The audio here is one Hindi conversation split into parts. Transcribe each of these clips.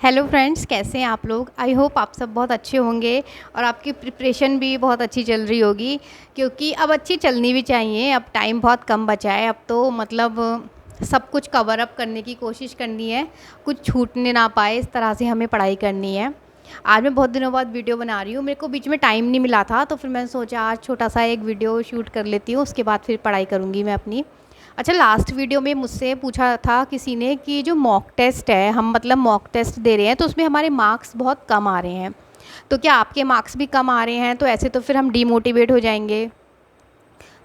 हेलो फ्रेंड्स, कैसे हैं आप लोग। आई होप आप सब बहुत अच्छे होंगे और आपकी प्रिपरेशन भी बहुत अच्छी चल रही होगी, क्योंकि अब अच्छी चलनी भी चाहिए। अब टाइम बहुत कम बचा है, अब तो मतलब सब कुछ कवर अप करने की कोशिश करनी है, कुछ छूटने ना पाए इस तरह से हमें पढ़ाई करनी है। आज मैं बहुत दिनों बाद वीडियो बना रही हूँ, मेरे को बीच में टाइम नहीं मिला था, तो फिर मैंने सोचा आज छोटा सा एक वीडियो शूट कर लेती हूँ, उसके बाद फिर पढ़ाई करूँगी मैं अपनी। अच्छा, लास्ट वीडियो में मुझसे पूछा था किसी ने कि जो मॉक टेस्ट है, हम मतलब मॉक टेस्ट दे रहे हैं तो उसमें हमारे मार्क्स बहुत कम आ रहे हैं, तो क्या आपके मार्क्स भी कम आ रहे हैं? तो ऐसे तो फिर हम डीमोटिवेट हो जाएंगे।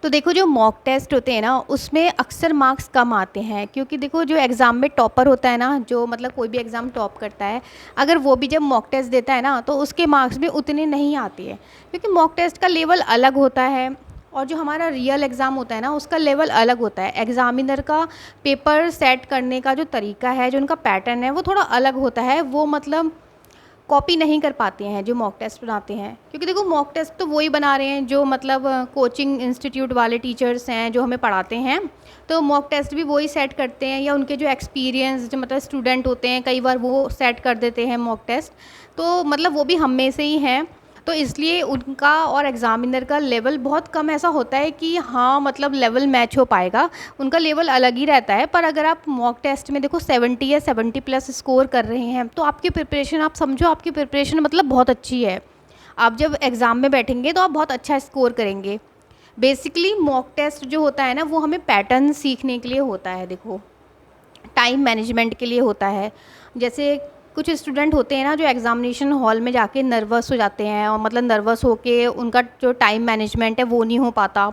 तो देखो, जो मॉक टेस्ट होते हैं ना, उसमें अक्सर मार्क्स कम आते हैं, क्योंकि देखो जो एग्ज़ाम में टॉपर होता है ना, जो मतलब कोई भी एग्ज़ाम टॉप करता है, अगर वो भी जब मॉक टेस्ट देता है ना, तो उसके मार्क्स भी उतने नहीं आते हैं, क्योंकि मॉक टेस्ट का लेवल अलग होता है और जो हमारा रियल एग्ज़ाम होता है ना, उसका लेवल अलग होता है। एग्ज़ामिनर का पेपर सेट करने का जो तरीका है, जो उनका पैटर्न है, वो थोड़ा अलग होता है। वो मतलब कॉपी नहीं कर पाते हैं जो मॉक टेस्ट बनाते हैं, क्योंकि देखो मॉक टेस्ट तो वही बना रहे हैं जो मतलब कोचिंग इंस्टीट्यूट वाले टीचर्स हैं जो हमें पढ़ाते हैं, तो मॉक टेस्ट भी वही सेट करते हैं, या उनके जो एक्सपीरियंस जो मतलब स्टूडेंट होते हैं कई बार वो सेट कर देते हैं मॉक टेस्ट। तो मतलब वो भी हम में से ही हैं, तो इसलिए उनका और एग्ज़ामिनर का लेवल बहुत कम ऐसा होता है कि हाँ मतलब लेवल मैच हो पाएगा, उनका लेवल अलग ही रहता है। पर अगर आप मॉक टेस्ट में देखो 70 या 70 प्लस स्कोर कर रहे हैं, तो आपकी प्रिपरेशन, आप समझो आपकी प्रिपरेशन मतलब बहुत अच्छी है। आप जब एग्ज़ाम में बैठेंगे तो आप बहुत अच्छा स्कोर करेंगे। बेसिकली मॉक टेस्ट जो होता है ना, वो हमें पैटर्न सीखने के लिए होता है। देखो, टाइम मैनेजमेंट के लिए होता है। जैसे कुछ स्टूडेंट होते हैं ना, जो एग्ज़ामिनेशन हॉल में जाके नर्वस हो जाते हैं, और मतलब नर्वस होके उनका जो टाइम मैनेजमेंट है वो नहीं हो पाता।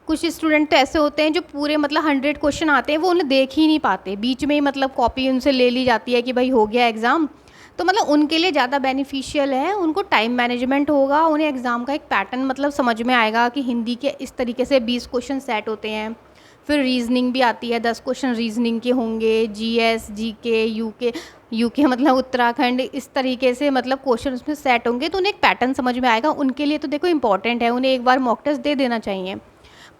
कुछ स्टूडेंट तो ऐसे होते हैं जो पूरे मतलब 100 क्वेश्चन आते हैं, वो उन्हें देख ही नहीं पाते, बीच में ही मतलब कॉपी उनसे ले ली जाती है कि भाई हो गया एग्ज़ाम। तो मतलब उनके लिए ज़्यादा बेनिफिशियल है, उनको टाइम मैनेजमेंट होगा, उन्हें एग्ज़ाम का एक पैटर्न मतलब समझ में आएगा कि हिंदी के इस तरीके से 20 क्वेश्चन सेट होते हैं। फिर रीजनिंग भी आती है, 10 क्वेश्चन रीजनिंग के होंगे, जीएस, जीके, यूके, यूके मतलब उत्तराखंड, इस तरीके से मतलब क्वेश्चन उसमें सेट होंगे, तो उन्हें एक पैटर्न समझ में आएगा। उनके लिए तो देखो इंपॉर्टेंट है, उन्हें एक बार मॉक टेस्ट दे देना चाहिए।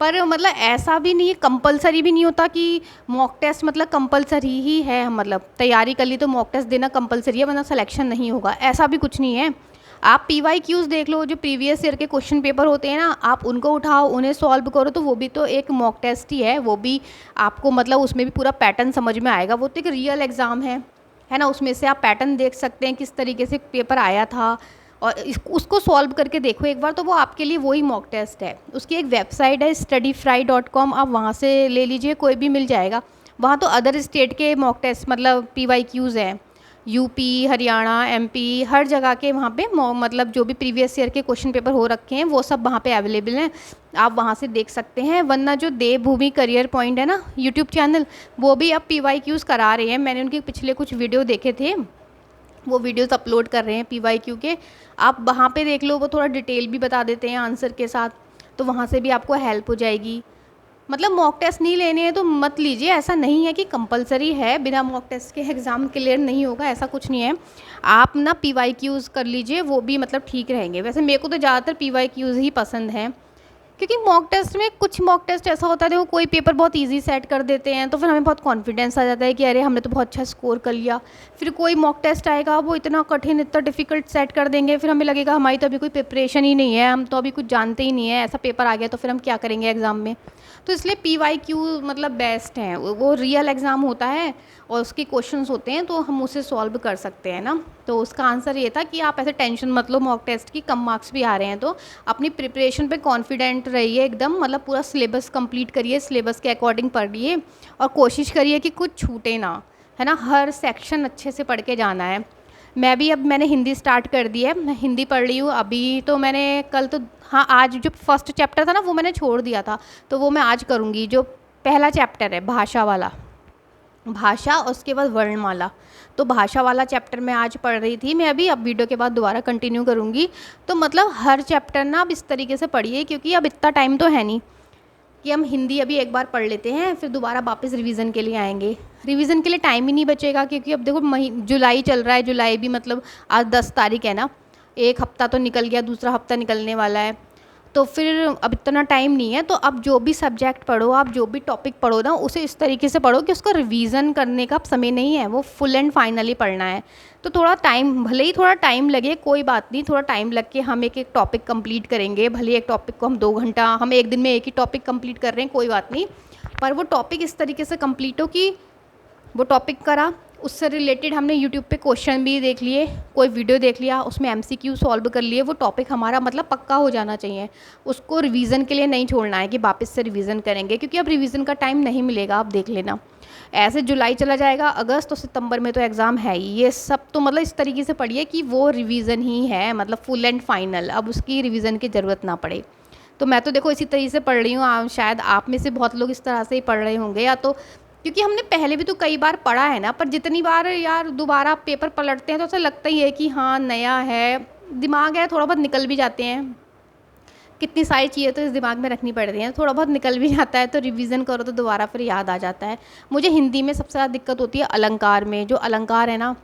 पर मतलब ऐसा भी नहीं है, कंपलसरी भी नहीं होता कि मॉक टेस्ट मतलब कंपलसरी ही है, मतलब तैयारी कर ली तो मॉक टेस्ट देना कंपलसरी है वरना सिलेक्शन नहीं होगा, ऐसा भी कुछ नहीं है। आप पीवाई क्यूज़ देख लो, जो प्रीवियस ईयर के क्वेश्चन पेपर होते हैं ना, आप उनको उठाओ, उन्हें सॉल्व करो, तो वो भी तो एक मॉक टेस्ट ही है। वो भी आपको मतलब उसमें भी पूरा पैटर्न समझ में आएगा, वो तो एक रियल एग्ज़ाम है ना। उसमें से आप पैटर्न देख सकते हैं किस तरीके से पेपर आया था, और उसको सॉल्व करके देखो एक बार, तो वो आपके लिए वही मॉक टेस्ट है। उसकी एक वेबसाइट है studyfry.com, आप वहाँ से ले लीजिए, कोई भी मिल जाएगा। वहाँ तो अदर स्टेट के मॉक टेस्ट मतलब पीवाई क्यूज़ हैं, यूपी, हरियाणा, एमपी, हर जगह के वहाँ पे मतलब जो भी प्रीवियस ईयर के क्वेश्चन पेपर हो रखे हैं वो सब वहाँ पे अवेलेबल हैं, आप वहाँ से देख सकते हैं। वरना जो देवभूमि करियर पॉइंट है ना यूट्यूब चैनल, वो भी अब पीवाई क्यूज़ करा रहे हैं। मैंने उनके पिछले कुछ वीडियो देखे थे, वो वीडियोस अपलोड कर रहे हैं पीवाई क्यू के, आप वहाँ पे देख लो, वो थोड़ा डिटेल भी बता देते हैं आंसर के साथ, तो वहाँ से भी आपको हेल्प हो जाएगी। मतलब मॉक टेस्ट नहीं लेने हैं तो मत लीजिए, ऐसा नहीं है कि कंपलसरी है, बिना मॉक टेस्ट के एग्ज़ाम क्लियर नहीं होगा, ऐसा कुछ नहीं है। आप ना पीवाई क्यूज़ कर लीजिए, वो भी मतलब ठीक रहेंगे। वैसे मेरे को तो ज़्यादातर पीवाई क्यूज़ ही पसंद हैं, क्योंकि मॉक टेस्ट में कुछ मॉक टेस्ट ऐसा होता है, देखो कोई पेपर बहुत इजी सेट कर देते हैं, तो फिर हमें बहुत कॉन्फिडेंस आ जाता है कि अरे हमने तो बहुत अच्छा स्कोर कर लिया। फिर कोई मॉक टेस्ट आएगा, वो इतना कठिन, इतना डिफिकल्ट सेट कर देंगे, फिर हमें लगेगा हमारी तो अभी कोई प्रिपरेशन ही नहीं है, हम तो अभी कुछ जानते ही नहीं है, ऐसा पेपर आ गया तो फिर हम क्या करेंगे एग्ज़ाम में। तो इसलिए पीवाई क्यू मतलब बेस्ट हैं, वो रियल एग्ज़ाम होता है और उसके क्वेश्चंस होते हैं, तो हम उसे सॉल्व कर सकते हैं ना। तो उसका आंसर ये था कि आप ऐसे टेंशन मत लो मॉक टेस्ट की, कम मार्क्स भी आ रहे हैं तो अपनी प्रिपरेशन पे कॉन्फिडेंट रहिए एकदम, मतलब पूरा सिलेबस कंप्लीट करिए, सिलेबस के अकॉर्डिंग पढ़िए, और कोशिश करिए कि कुछ छूटे ना, है ना। हर सेक्शन अच्छे से पढ़ के जाना है। मैं भी अब मैंने हिंदी स्टार्ट कर दी है, मैं हिंदी पढ़ रही हूँ अभी। तो मैंने कल तो, हाँ आज जो फर्स्ट चैप्टर था ना वो मैंने छोड़ दिया था, तो वो मैं आज करूँगी। जो पहला चैप्टर है भाषा वाला, भाषा और उसके बाद वर्णमाला, तो भाषा वाला चैप्टर मैं आज पढ़ रही थी, मैं अभी अब वीडियो के बाद दोबारा कंटिन्यू करूँगी। तो मतलब हर चैप्टर ना अब इस तरीके से पढ़िए, क्योंकि अब इतना टाइम तो है नहीं कि हम हिंदी अभी एक बार पढ़ लेते हैं फिर दोबारा वापस रिवीजन के लिए आएंगे। रिवीजन के लिए टाइम ही नहीं बचेगा, क्योंकि अब देखो जुलाई चल रहा है, जुलाई भी मतलब आज 10 तारीख है ना, एक हफ्ता तो निकल गया, दूसरा हफ्ता निकलने वाला है। तो फिर अब इतना टाइम नहीं है, तो अब जो भी सब्जेक्ट पढ़ो, आप जो भी टॉपिक पढ़ो ना, उसे इस तरीके से पढ़ो कि उसका रिवीजन करने का समय नहीं है, वो फुल एंड फाइनली पढ़ना है। तो थोड़ा टाइम, भले ही थोड़ा टाइम लगे, कोई बात नहीं, थोड़ा टाइम लग के हम एक एक टॉपिक कंप्लीट करेंगे, भले एक टॉपिक को हम 2 घंटा, हम एक दिन में एक ही टॉपिक कंप्लीट कर रहे हैं, कोई बात नहीं, पर वो टॉपिक इस तरीके से कंप्लीट हो कि वो टॉपिक करा, उससे रिलेटेड हमने यूट्यूब पे क्वेश्चन भी देख लिए, कोई वीडियो देख लिया, उसमें एमसीक्यू सॉल्व कर लिए, वो टॉपिक हमारा मतलब पक्का हो जाना चाहिए। उसको रिवीजन के लिए नहीं छोड़ना है कि वापस से रिवीजन करेंगे, क्योंकि अब रिवीजन का टाइम नहीं मिलेगा, आप देख लेना। ऐसे जुलाई चला जाएगा, अगस्त और सितंबर में तो एग्ज़ाम है ही, ये सब तो मतलब इस तरीके से पढ़िए कि वो रिवीजन ही है, मतलब फुल एंड फाइनल, अब उसकी रिवीजन की ज़रूरत ना पड़े। तो मैं तो देखो इसी तरीके से पढ़ रही हूँ, शायद आप में से बहुत लोग इस तरह से ही पढ़ रहे होंगे, या तो क्योंकि हमने पहले भी तो कई बार पढ़ा है ना, पर जितनी बार यार दोबारा पेपर पलटते हैं तो ऐसा लगता ही है कि हाँ नया है, दिमाग है थोड़ा बहुत निकल भी जाते हैं, कितनी सारी चीज़ें तो इस दिमाग में रखनी पड़ रही हैं, थोड़ा बहुत निकल भी जाता है, तो रिवीजन करो तो दोबारा फिर याद आ जाता है। मुझे हिंदी में सबसे ज़्यादा दिक्कत होती है अलंकार में, जो अलंकार है ना,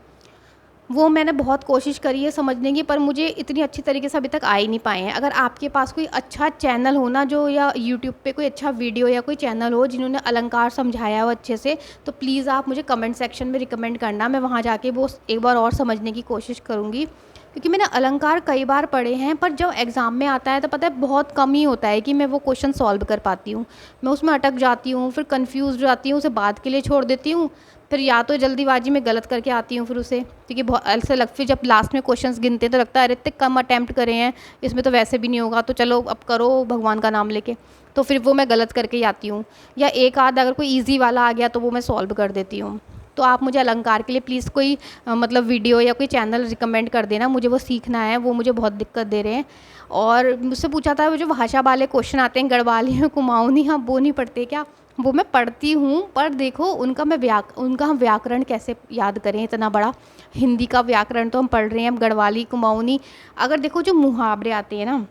वो मैंने बहुत कोशिश करी है समझने की, पर मुझे इतनी अच्छी तरीके से अभी तक आ ही नहीं पाए हैं। अगर आपके पास कोई अच्छा चैनल हो ना, जो या यूट्यूब पे कोई अच्छा वीडियो या कोई चैनल हो जिन्होंने अलंकार समझाया हो अच्छे से, तो प्लीज़ आप मुझे कमेंट सेक्शन में रिकमेंड करना, मैं वहाँ जाके वो एक बार और समझने की कोशिश करूँगी। क्योंकि मैंने अलंकार कई बार पढ़े हैं, पर जब एग्ज़ाम में आता है तो पता है बहुत कम ही होता है कि मैं वो क्वेश्चन सॉल्व कर पाती हूँ। मैं उसमें अटक जाती हूँ, फिर कंफ्यूज हो जाती हूँ, उसे बाद के लिए छोड़ देती हूँ, फिर या तो जल्दीबाजी में गलत करके आती हूँ फिर उसे, क्योंकि बहुत ऐसे फिर जब लास्ट में क्वेश्चंस गिनते हैं तो लगता है अरे इतने कम अटैम्प्ट करे हैं, इसमें तो वैसे भी नहीं होगा, तो चलो अब करो भगवान का नाम लेके, तो फिर वो मैं गलत करके ही आती हूँ। या एक आध अगर कोई ईजी वाला आ गया तो वो मैं सॉल्व कर देती हूँ। तो आप मुझे अलंकार के लिए प्लीज़ कोई मतलब वीडियो या कोई चैनल रिकमेंड कर देना, मुझे वो सीखना है, वो मुझे बहुत दिक्कत दे रहे हैं। और मुझसे पूछा था वो जो भाषा वाले क्वेश्चन आते हैं, गढ़वाली कुमाऊनी, हम वो नहीं पढ़ते क्या? वो मैं पढ़ती हूँ, पर देखो उनका हम व्याकरण कैसे याद करें, इतना बड़ा हिंदी का व्याकरण तो हम पढ़ रहे हैं, अब गढ़वाली कुमाऊनी, अगर देखो जो मुहावरे आते हैं ना,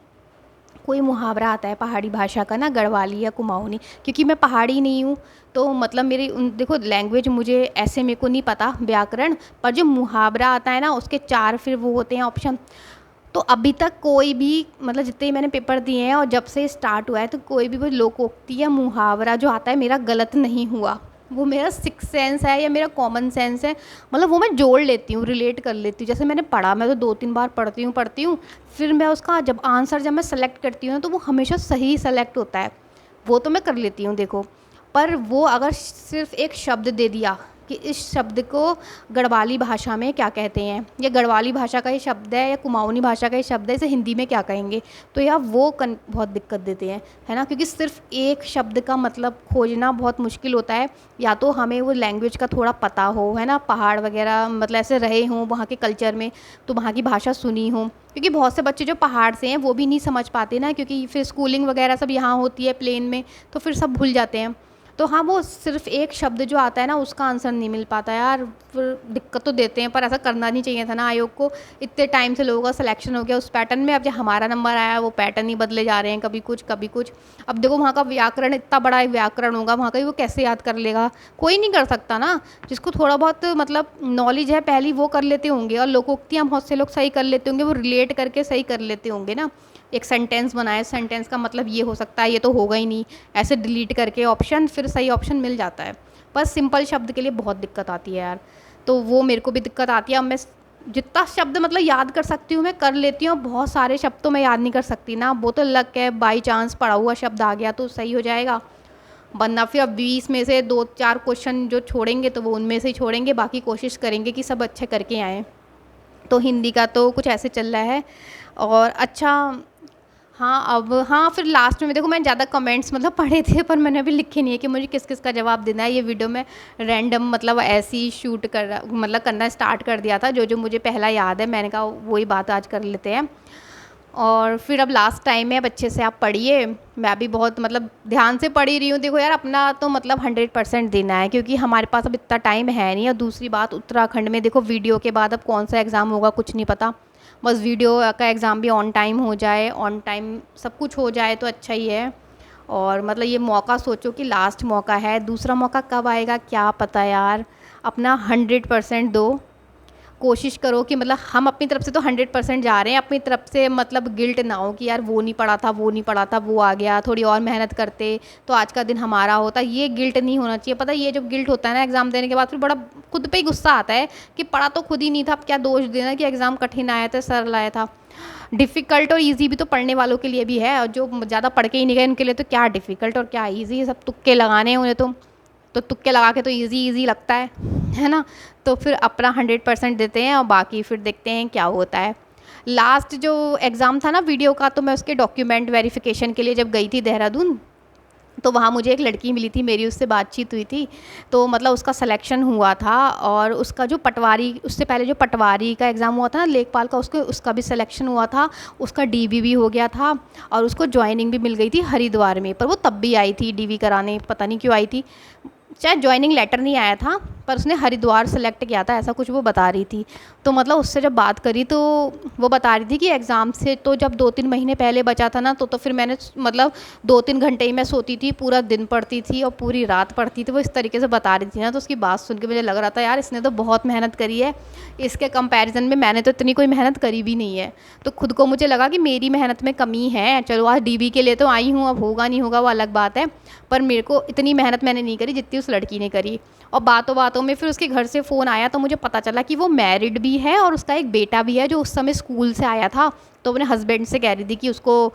कोई मुहावरा आता है पहाड़ी भाषा का ना, गढ़वाली या कुमाऊनी, क्योंकि मैं पहाड़ी नहीं हूँ, तो मतलब मेरी देखो लैंग्वेज मुझे ऐसे मेरे को नहीं पता व्याकरण, पर जो मुहावरा आता है ना उसके 4 फिर वो होते हैं ऑप्शन। तो अभी तक कोई भी मतलब जितने मैंने पेपर दिए हैं और जब से स्टार्ट हुआ है, तो कोई भी वो लोकोक्ति या मुहावरा जो आता है मेरा गलत नहीं हुआ। वो मेरा सिक्स सेंस है या मेरा कॉमन सेंस है, मतलब वो मैं जोड़ लेती हूँ, रिलेट कर लेती हूँ। जैसे मैंने पढ़ा, मैं तो 2-3 बार पढ़ती हूँ, फिर मैं उसका जब आंसर जब मैं सेलेक्ट करती हूँ तो वो हमेशा सही सेलेक्ट होता है, वो तो मैं कर लेती हूँ देखो। पर वो अगर सिर्फ एक शब्द दे दिया कि इस शब्द को गढ़वाली भाषा में क्या कहते हैं, या गढ़वाली भाषा का ये शब्द है या कुमाऊनी भाषा का ये शब्द है, इसे हिंदी में क्या कहेंगे, तो यार वो बहुत दिक्कत देते हैं, है ना, क्योंकि सिर्फ एक शब्द का मतलब खोजना बहुत मुश्किल होता है। या तो हमें वो लैंग्वेज का थोड़ा पता हो, है ना, पहाड़ वगैरह मतलब ऐसे रहे हों वहाँ के कल्चर में, तो वहाँ की भाषा सुनी हो, क्योंकि बहुत से बच्चे जो पहाड़ से हैं वो भी नहीं समझ पाते ना, क्योंकि फिर स्कूलिंग वगैरह सब यहाँ होती है प्लेन में, तो फिर सब भूल जाते हैं। तो हाँ, वो सिर्फ एक शब्द जो आता है ना उसका आंसर नहीं मिल पाता यार, फिर दिक्कत तो देते हैं, पर ऐसा करना नहीं चाहिए था ना आयोग को। इतने टाइम से लोगों का सिलेक्शन हो गया उस पैटर्न में, अब जब हमारा नंबर आया वो पैटर्न ही बदले जा रहे हैं, कभी कुछ कभी कुछ। अब देखो वहाँ का व्याकरण इतना बड़ा व्याकरण होगा वहाँ का, वो कैसे याद कर लेगा, कोई नहीं कर सकता ना। जिसको थोड़ा बहुत मतलब नॉलेज है पहली वो कर लेते होंगे, और लोकोक्तियाँ बहुत से लोग सही कर लेते होंगे, वो रिलेट करके सही कर लेते होंगे ना। एक सेंटेंस बनाए, सेंटेंस का मतलब ये हो सकता है, ये तो होगा ही नहीं, ऐसे डिलीट करके ऑप्शन, फिर सही ऑप्शन मिल जाता है। पर सिंपल शब्द के लिए बहुत दिक्कत आती है यार, तो वो मेरे को भी दिक्कत आती है। अब मैं जितना शब्द मतलब याद कर सकती हूँ मैं कर लेती हूँ, बहुत सारे शब्द तो मैं याद नहीं कर सकती ना, वो तो लक है, बाई चांस पढ़ा हुआ शब्द आ गया तो सही हो जाएगा, वरना फिर अब 20 में से 2-4 क्वेश्चन जो छोड़ेंगे तो वो उनमें से ही छोड़ेंगे, बाकी कोशिश करेंगे कि सब अच्छे करके आएँ। तो हिंदी का तो कुछ ऐसे चल रहा है। और अच्छा, हाँ अब हाँ फिर लास्ट में देखो मैंने ज़्यादा कमेंट्स मतलब पढ़े थे, पर मैंने अभी लिखे नहीं है कि मुझे किस किस का जवाब देना है। ये वीडियो में रैंडम मतलब ऐसे ही शूट कर मतलब करना स्टार्ट कर दिया था, जो जो मुझे पहला याद है, मैंने कहा वही बात आज कर लेते हैं। और फिर अब लास्ट टाइम है, अब अच्छे से आप पढ़िए, मैं भी बहुत मतलब ध्यान से पढ़ ही रही हूँ। देखो यार अपना तो मतलब 100% देना है, क्योंकि हमारे पास अब इतना टाइम है नहीं। और दूसरी बात, उत्तराखंड में देखो वीडियो के बाद अब कौन सा एग्ज़ाम होगा कुछ नहीं पता, बस वीडियो का एग्ज़ाम भी ऑन टाइम हो जाए, ऑन टाइम सब कुछ हो जाए तो अच्छा ही है। और मतलब ये मौका सोचो कि लास्ट मौका है, दूसरा मौका कब आएगा क्या पता यार। अपना 100% दो, कोशिश करो कि मतलब हम अपनी तरफ से तो 100% जा रहे हैं, अपनी तरफ से मतलब गिल्ट ना हो कि यार वो नहीं पढ़ा था, वो नहीं पढ़ा था, वो आ गया, थोड़ी और मेहनत करते तो आज का दिन हमारा होता। ये गिल्ट नहीं होना चाहिए। पता है ये जब गिल्ट होता है ना एग्ज़ाम देने के बाद, फिर बड़ा खुद पे ही गुस्सा आता है कि पढ़ा तो खुद ही नहीं था, अब क्या दोष देना कि एग्ज़ाम कठिन आया था, सरल आया था। डिफ़िकल्ट और ईजी भी तो पढ़ने वालों के लिए भी है, और जो ज़्यादा पढ़ के ही नहीं गए उनके लिए तो क्या डिफ़िकल्ट और क्या ईजी, ये सब तुक्के लगाने हैं उन्हें तो तुक्के लगा के तो ईजी ईजी लगता है ना। तो फिर अपना 100% देते हैं और बाकी फिर देखते हैं क्या होता है। लास्ट जो एग्ज़ाम था ना वीडियो का, तो मैं उसके डॉक्यूमेंट वेरिफिकेशन के लिए जब गई थी देहरादून, तो वहाँ मुझे एक लड़की मिली थी, मेरी उससे बातचीत हुई थी। तो मतलब उसका सिलेक्शन हुआ था, और उसका जो पटवारी, उससे पहले जो पटवारी का एग्ज़ाम हुआ था ना लेखपाल का, उसका भी सिलेक्शन हुआ था। उसका डीवी भी हो गया था, और उसको ज्वाइनिंग भी मिल गई थी हरिद्वार में। पर वो तब भी आई थी डीवी कराने, पता नहीं क्यों आई थी। शायद ज्वाइनिंग लेटर नहीं आया था, पर उसने हरिद्वार सेलेक्ट किया था, ऐसा कुछ वो बता रही थी। तो मतलब उससे जब बात करी तो वो बता रही थी कि एग्ज़ाम से तो जब 2-3 महीने पहले बचा था ना, तो फिर मैंने मतलब 2-3 घंटे ही मैं सोती थी, पूरा दिन पढ़ती थी और पूरी रात पढ़ती थी। वो इस तरीके से बता रही थी ना, तो उसकी बात सुन के मुझे लग रहा था यार इसने तो बहुत मेहनत करी है, इसके कंपैरिजन में मैंने तो इतनी कोई मेहनत करी भी नहीं है। तो खुद को मुझे लगा कि मेरी मेहनत में कमी है। चलो आज डीबी के लिए तो आई हूँ, अब होगा नहीं होगा वो अलग बात है, पर मेरे को इतनी मेहनत मैंने नहीं करी जितनी उस लड़की ने करी। और बातों बातों में फिर उसके घर से फ़ोन आया, तो मुझे पता चला कि वो मैरिड भी है और उसका एक बेटा भी है जो उस समय स्कूल से आया था। तो अपने हस्बैंड से कह रही थी कि उसको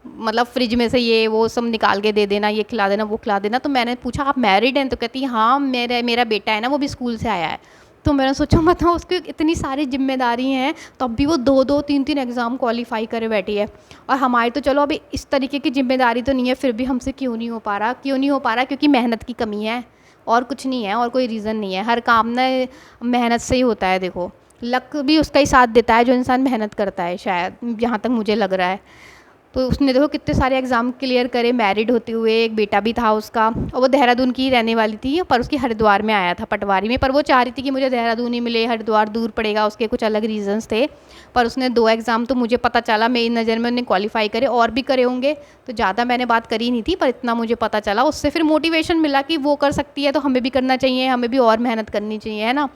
मतलब फ्रिज में से ये वो सब निकाल के दे देना, ये खिला देना, वो खिला देना। तो मैंने पूछा आप मैरिड हैं? तो कहती हाँ मेरा बेटा है ना, वो भी स्कूल से आया है। तो मैंने सोचा मतलब उसकी इतनी सारी जिम्मेदारी हैं, तब भी वो 2-2 3-3 एग्ज़ाम क्वालिफाई करे बैठी है। और हमारी तो चलो अभी इस तरीके की जिम्मेदारी तो नहीं है, फिर भी हमसे क्यों नहीं हो पा रहा, क्यों नहीं हो पा रहा? क्योंकि मेहनत की कमी है, और कुछ नहीं है, और कोई रीज़न नहीं है। हर काम ना मेहनत से ही होता है। देखो लक भी उसका ही साथ देता है जो इंसान मेहनत करता है, शायद जहाँ तक मुझे लग रहा है। तो उसने देखो कितने सारे एग्ज़ाम क्लियर करे मैरिड होते हुए, एक बेटा भी था उसका, और वो देहरादून की रहने वाली थी, पर उसकी हरिद्वार में आया था पटवारी में। पर वो चाह रही थी कि मुझे देहरादून ही मिले, हरिद्वार दूर पड़ेगा, उसके कुछ अलग रीजंस थे। पर उसने 2 एग्ज़ाम तो मुझे पता चला मेरी नज़र में उन्हें क्वालिफाई करे, और भी करे होंगे, तो ज़्यादा मैंने बात करी नहीं थी, पर इतना मुझे पता चला। उससे फिर मोटिवेशन मिला कि वो कर सकती है तो हमें भी करना चाहिए, हमें भी और मेहनत करनी चाहिए, है ना।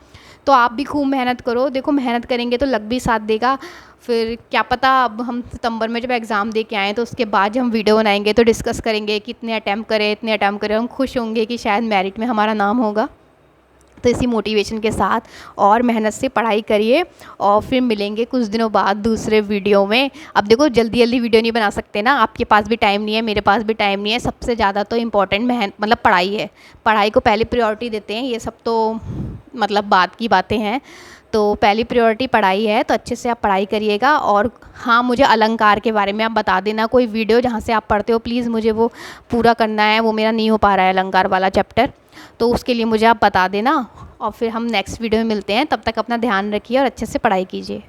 तो आप भी खूब मेहनत करो। देखो मेहनत करेंगे तो लक भी साथ देगा। फिर क्या पता अब हम सितंबर में जब एग्ज़ाम दे के आएँ तो उसके बाद जब हम वीडियो बनाएंगे तो डिस्कस करेंगे कि इतने अटैम्प्ट करें, हम खुश होंगे कि शायद मेरिट में हमारा नाम होगा। तो इसी मोटिवेशन के साथ और मेहनत से पढ़ाई करिए, और फिर मिलेंगे कुछ दिनों बाद दूसरे वीडियो में। अब देखो जल्दी जल्दी वीडियो नहीं बना सकते ना, आपके पास भी टाइम नहीं है, मेरे पास भी टाइम नहीं है। सबसे ज़्यादा तो इम्पॉर्टेंट मतलब पढ़ाई है, पढ़ाई को पहली प्रायोरिटी देते हैं। ये सब तो मतलब बात की बातें हैं, तो पहली प्रायोरिटी पढ़ाई है, तो अच्छे से आप पढ़ाई करिएगा। और हाँ, मुझे अलंकार के बारे में आप बता देना, कोई वीडियो जहाँ से आप पढ़ते हो प्लीज़ मुझे वो पूरा करना है, वो मेरा नहीं हो पा रहा है अलंकार वाला चैप्टर, तो उसके लिए मुझे आप बता देना। और फिर हम नेक्स्ट वीडियो में मिलते हैं, तब तक अपना ध्यान रखिए और अच्छे से पढ़ाई कीजिए।